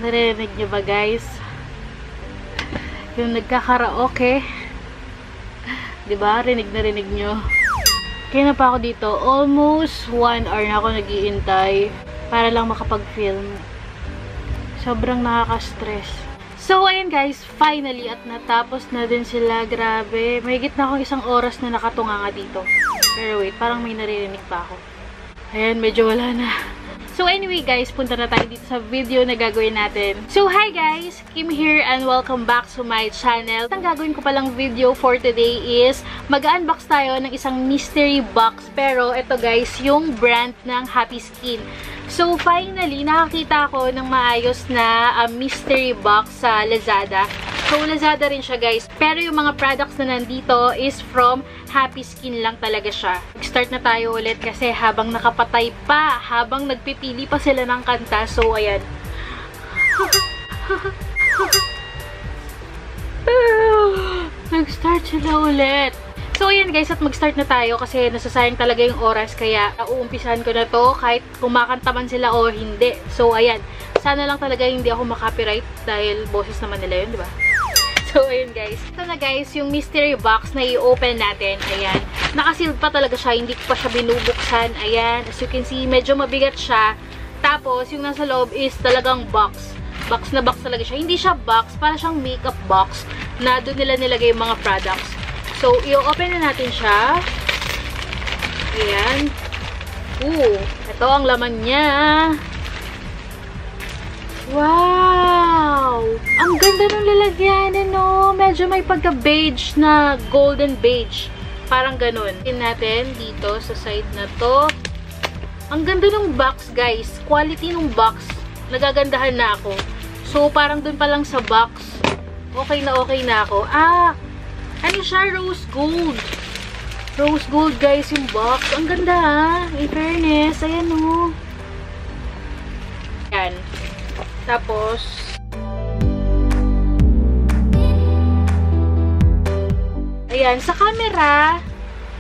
Narinig nyo ba guys? Yung nagkakaraoke. Diba? Rinig na rinig nyo. Kaya na pa ako dito. Almost 1 hour na ako nag-iintay para lang makapag-film. Sobrang nakaka-stress. So, ayan guys. Finally, at natapos na din sila. Grabe. Mahigit na akong 1 oras na nakatunganga dito. Pero wait, parang may naririnig pa ako. Ayan, medyo wala na. So anyway guys, punta na tayo dito sa video na gagawin natin. So hi guys! Kim here and welcome back to my channel. Ang gagawin ko palang video for today is mag-unbox tayo ng isang mystery box. Pero ito guys, yung brand ng Happy Skin. So finally, nakakita ko ng maayos na mystery box sa Lazada. So Lazada rin siya guys. Pero yung mga products na nandito is from Happy Skin lang talaga siya. Start na tayo ulit kasi habang nakapatay pa, habang nagpipili pa sila ng kanta. So, ayan. Nag-start sila ulit. So, ayan guys, at mag-start na tayo kasi nasasayang talaga yung oras. Kaya, uumpisahan ko na to kahit kumakanta man sila o hindi. So, ayan. Sana lang talaga hindi ako makopyright dahil boses naman nila yun, di ba? So, ayun guys. Ito na guys, yung mystery box na i-open natin. Ayan. Nakasealed pa talaga siya. Hindi ko pa siya binubuksan. Ayan. As you can see, medyo mabigat siya. Tapos, yung nasa loob is talagang box. Box na box talaga siya. Hindi siya box. Para siyang makeup box na doon nila nilagay yung mga products. So, i-open na natin siya. Ayan. Ito ang laman niya. Wow! Ang ganda ng lalagyanan, no? Medyo may pagka-beige na golden beige. Parang ganun. Tingnan natin dito sa side na to. Ang ganda ng box, guys. Quality ng box. Nagagandahan na ako. So, parang dun pa lang sa box. Okay na ako. Ano siya? Rose gold. Rose gold, guys, yung box. Ang ganda, ha? In fairness. Ayan, no? Ayan. Tapos, ayan, sa camera,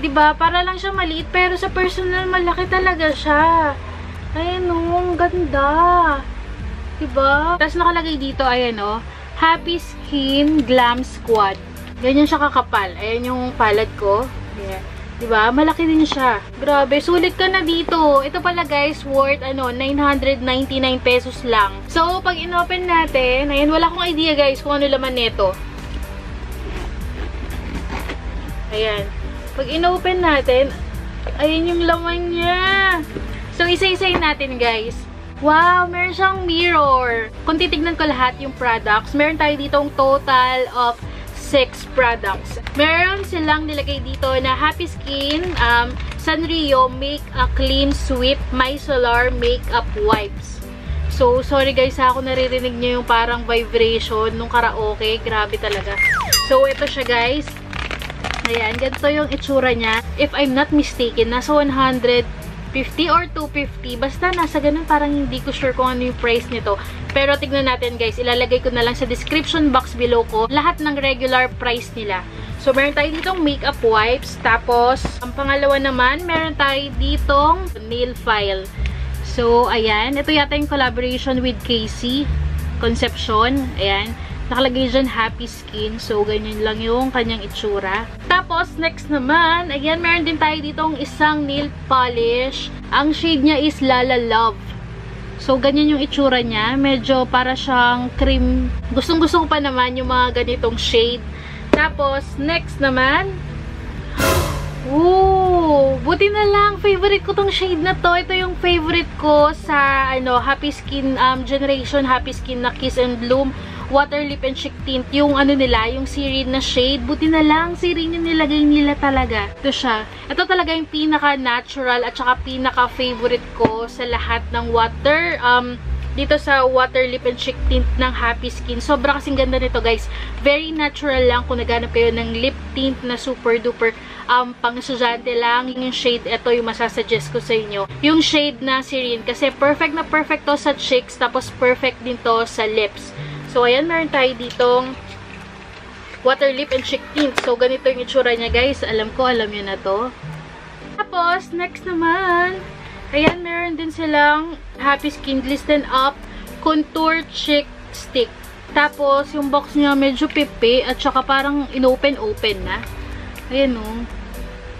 diba, para lang siya maliit, pero sa personal, malaki talaga siya. Ayan o, ang ganda. Diba? Tapos nakalagay dito, ayan o, Happy Skin Glam Squad. Ganyan siya kakapal. Ayan yung palette ko. Ayan. Diba? Malaki din siya. Grabe. Sulit ka na dito. Ito pala guys, worth 999 pesos lang. So, pag in-open natin, ayan, wala akong idea guys kung ano laman nito. Ayan. Pag in-open natin, ayan yung laman niya. So, isa-isayin natin guys. Wow, meron siyang mirror. Kung titignan ko lahat yung products, meron tayo ditong total of 6 products. Meron silang nilagay dito na Happy Skin, Sanrio Make a Clean Sweep Micellar Makeup Wipes. So, sorry guys, ako naririnig nyo yung parang vibration nung karaoke. Grabe talaga. So, ito siya guys. Ayan, ganito yung itsura niya. If I'm not mistaken, nasa 150 or 250. Basta nasa ganun, parang hindi ko sure kung ano yung price nito. Pero tignan natin guys, ilalagay ko na lang sa description box below ko lahat ng regular price nila. So, meron tayo ditong makeup wipes. Tapos, ang pangalawa naman, meron tayo ditong nail file. So, ayan. Ito yata yung collaboration with Casey Concepcion. Ayan. Nakalagay dyan Happy Skin. So, ganyan lang yung kanyang itsura. Tapos, next naman, ayan, meron din tayo ditong isang nail polish. Ang shade niya is Lala Love. So, ganyan yung itsura niya. Medyo para siyang cream. Gustong-gusto ko pa naman yung mga ganitong shade. Tapos, next naman, buti na lang. Favorite ko tong shade na to. Ito yung favorite ko sa, Happy Skin generation. Happy Skin na Kiss and Bloom. Water Lip and Cheek Tint, yung nila, yung Serene na shade. Buti na lang, Serene yung nilagay nila talaga. Ito siya. Ito talaga yung pinaka-natural at saka pinaka-favorite ko sa lahat ng water, dito sa Water Lip and Cheek Tint ng Happy Skin. Sobra kasing ganda nito, guys. Very natural lang kung naghanap kayo ng lip tint na super duper pang-estudyante lang. Yung shade, ito yung masasuggest ko sa inyo. Yung shade na Serene, kasi perfect na perfect to sa cheeks, tapos perfect din to sa lips. So, ayan, meron tayo ditong Water Lip and Cheek Tint. So, ganito yung itsura niya, guys. Alam ko, alam nyo na to. Tapos, next naman, ayan, meron din silang Happy Skin Glisten Up Contour Chick Stick. Tapos, yung box niya medyo pipi at saka parang inopen-open na. Ayan o.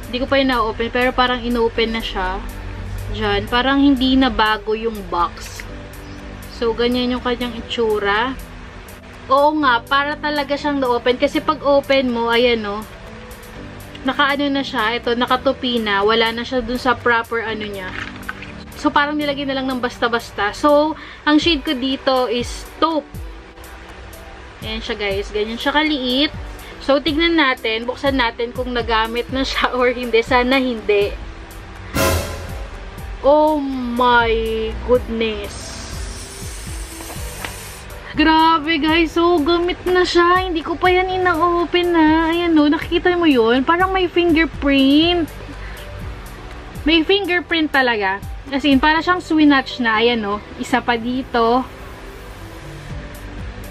Hindi ko pa yun na-open pero parang inopen na siya. Diyan. Parang hindi na bago yung box. So, ganyan yung kanyang itsura. Oo nga, para talaga siyang na-open. Kasi pag open mo, ayan o. Nakaano na siya. Ito, nakatupi na. Wala na siya dun sa proper ano niya. So, parang nilagay na lang ng basta-basta. So, ang shade ko dito is taupe. Ayan siya guys. Ganyan siya kaliit. So, tignan natin. Buksan natin kung nagamit na siya or hindi. Sana hindi. Oh my goodness. Grabe guys. So, gamit na siya. Hindi ko pa yan ina-open na. Ayan o. Nakikita mo yun? Parang may fingerprint. May fingerprint talaga. As in, para siyang swinatch na. Ayan o. Isa pa dito.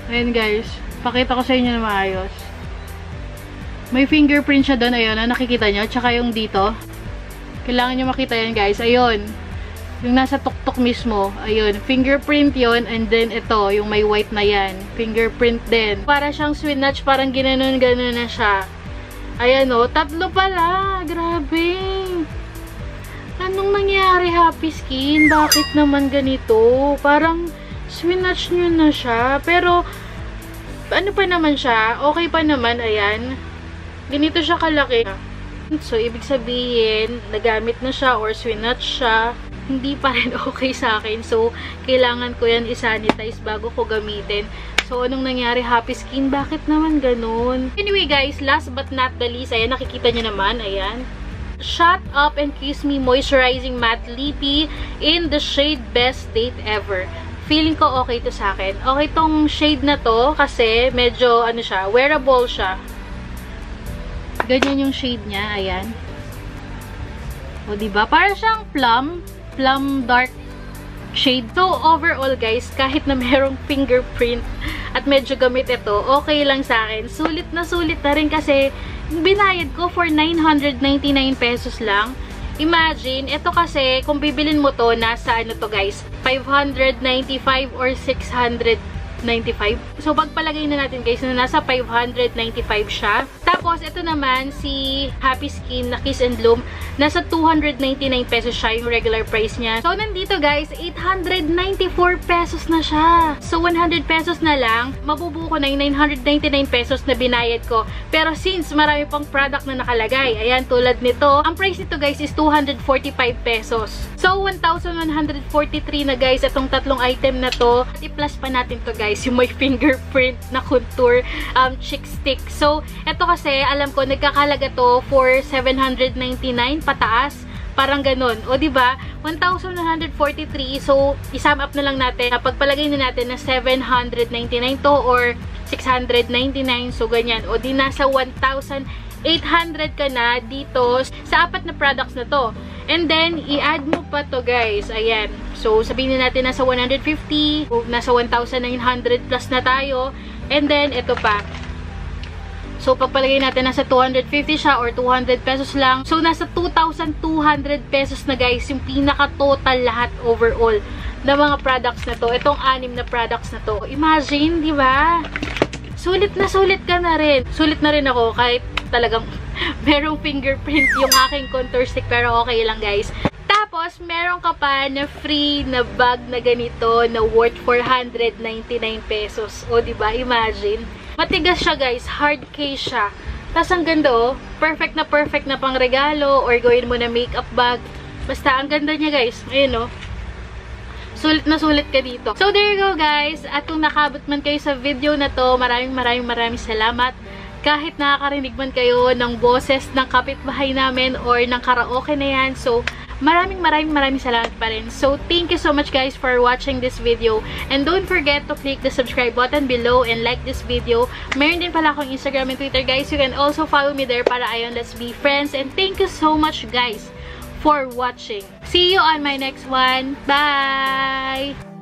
Ayan guys. Pakita ko sa inyo na maayos. May fingerprint siya doon. Ayun, nakikita nyo. Tsaka yung dito. Kailangan nyo makita yan guys. Ayun. Yung nasa tuktok mismo. Ayun. Fingerprint yon. And then ito. Yung may white na yan. Fingerprint din. Para siyang swinatch. Parang ginanon-ganon na siya. Ayan o. Tatlo pala. Grabe. Anong nangyari, Happy Skin? Bakit naman ganito? Parang swinatch nyo na siya. Pero ano pa naman siya? Okay pa naman, ayan. Ganito siya kalaki. So, ibig sabihin, nagamit na siya or swinatch siya. Hindi pa rin okay sa akin. So, kailangan ko yan isanitize bago ko gamitin. So, anong nangyari, Happy Skin? Bakit naman ganun? Anyway, guys, last but not the least, ayan, nakikita nyo naman, ayan. Shut Up and Kiss Me Moisturizing Matte Lippy in the shade Best Date Ever. Feeling ko okay to sa akin. Okay tong shade na to kasi medyo ano siya, wearable siya. Ganyan yung shade niya, ayan. O diba? Para siyang plum dark shade. So overall guys, kahit na merong fingerprint at medyo gamit ito, okay lang sa akin. Sulit na rin kasi binayad ko for 999 pesos lang. Imagine, ito kasi, kung bibilin mo to, nasa ano to guys, 595 or 695. So, pagpalagay na natin guys, na nasa 595 siya. Tapos, ito naman, si Happy Skin na Kiss and Bloom, nasa 299 pesos siya yung regular price niya. So, nandito guys, 894 pesos na siya. So, 100 pesos na lang, mabubuo ko na yung 999 pesos na binayad ko. Pero since marami pang product na nakalagay, ayan, tulad nito, ang price nito guys is 245 pesos. So, 1,143 na guys, itong tatlong item na to. At i-plus pa natin to guys, yung may fingerprint na contour chick stick. So, ito kasi, alam ko, nagkakalaga to for 799 pataas. Parang ganun. O, diba? 1,143. So, isum up na lang natin. Pagpalagay na natin na 799 to or 699. So, ganyan. O, di nasa 1,800 ka na dito sa apat na products na to. And then, i-add mo pa to guys. Ayan. So, sabihin natin nasa 150. Nasa 1,900 plus na tayo. And then, ito pa. So, pagpalagay natin nasa 250 siya or 200 pesos lang. So, nasa 2,200 pesos na guys. Yung pinaka-total lahat overall na mga products na to. Itong 6 na products na to. Imagine, di ba? Sulit ka na rin. Sulit na rin ako kahit talagang merong fingerprint yung aking contour stick. Pero okay lang guys. Tapos, meron ka pa na free na bag na ganito na worth 499 pesos. O, diba? Imagine. Matigas siya guys. Hard case siya. Tapos, ang ganda oh. Perfect na pang regalo or gawin mo na makeup bag. Basta, ang ganda niya guys. Ayun oh. Sulit na sulit ka dito. So, there you go guys. At kung nakabot man kayo sa video na to, maraming salamat. Kahit nakakarinig man kayo ng boses ng kapitbahay namin or ng karaoke na yan. So, maraming salamat pa rin. So, thank you so much guys for watching this video. And don't forget to click the subscribe button below and like this video. Meron din pala akong Instagram and Twitter guys. You can also follow me there para ayun, let's be friends. And thank you so much guys for watching. See you on my next one. Bye!